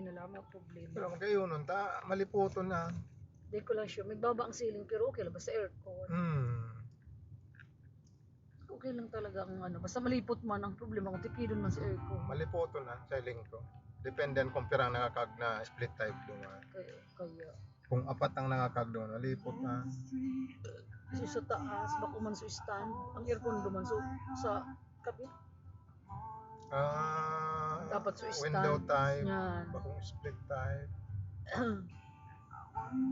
Yun na lang ang problema. Pero kayo nun, maliputon na. Hindi ko lang sure. May baba ang ceiling pero okay lang. Basta aircon. Okay lang talaga ang ano. Basta malipot man ang problema kung tipidon man sa aircon. Maliputon na, ceiling ko. Depende kung pirang nakakag na split type doon. Kaya. Kung apat ang nakakag doon, malipot na. So sa taas, bako man sa stand. Ang aircon duman so sa kapit. Dapat sa stand. Window type, yan. bakong split type.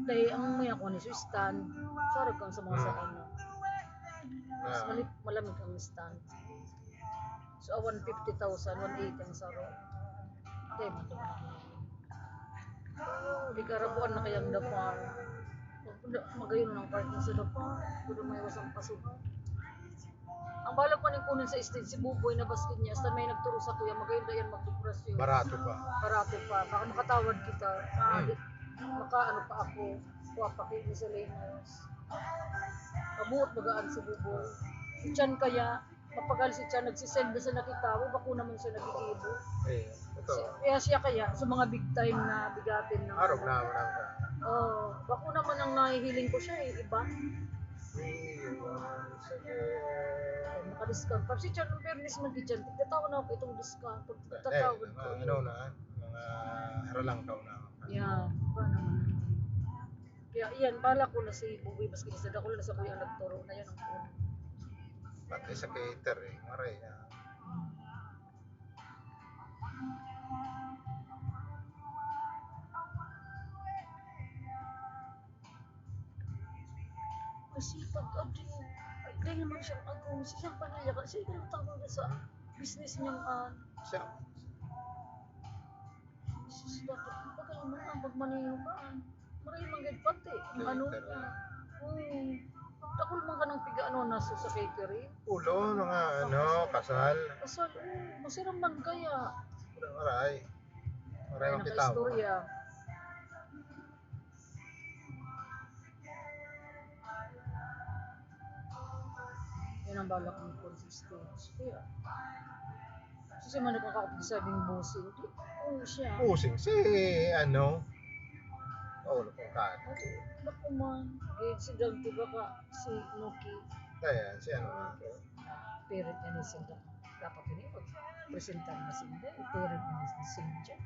Dahil ang may ako ni sa stand, sarap kang sa mga sa ano. Mas malamig ang stand. So 150,000, 180 ang saro. Dahil mo ito. Di karabuan na kayang dapar. Magayon ng parking sa dapar. Kung may wasang pasukan. Ang balak pa ni kunin sa stage si Buboy na basket niya. Hasta may nagturo sa kuya, magayon na yan magdekorasyon. Barato pa. Barato pa. Baka makatawad kita. Maka-ano pa ako. Kuha pa kayo sa Lemos. Mabuot bagaan si Buboy. Si Chan kaya, mapagal si Chan, nagsisend na sa nakitawo, bako naman siya nagigibo. Ito. Kaya siya kaya, sa mga big time na bigatin na. Arog na, marang ka. Bako naman ang nahihiling ko siya iba. Naka-discount. Pag si Chan, ang fairness man ki Chan, tigtatawa na ako itong discount. Pag tigtatawad ko. Ano na, mga haralangkaw na. Yan, ba naman. Kaya iyan, bala ko na si Buboy Basket. Sada ko na sa kuya nagturo na yan ang phone. Pati sa cater maray. Masipag adi. Ay, dahil naman siyang agong. Siyang panaya ka. Siya yung tawag na sa business niyang Siya. Dapat pagkala man ang pagmaniyo ka. Maray manggad pati. Ano niya. Takol man ka ng piga nasa sa catering. Ulo, mga kasal. Kasal, masiram man kaya. Maray. Maray ang kita mo. Naka-istorya. Yan ang balak ng consistence. Kaya, kasi man nakakapag-sabing bossing. Siya. Pusing si ulo kong kaan. Naku man. Si Dante baka si Noki. Kaya, si Parent niya ni Sinda. Dapat yun pag-presentar na Sinda. Parent niya ni Sinda.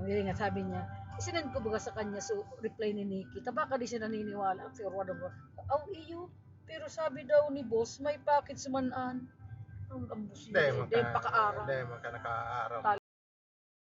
Yung nga sabi niya, isinend ko baga sa kanya so reply ni Nikki. Baka di siya naniniwala. Sigurado ko, iyo. Pero sabi daw ni boss, may package manan. Ang ambos niya. Dahil paka-araw. Dahil maka naka-araw.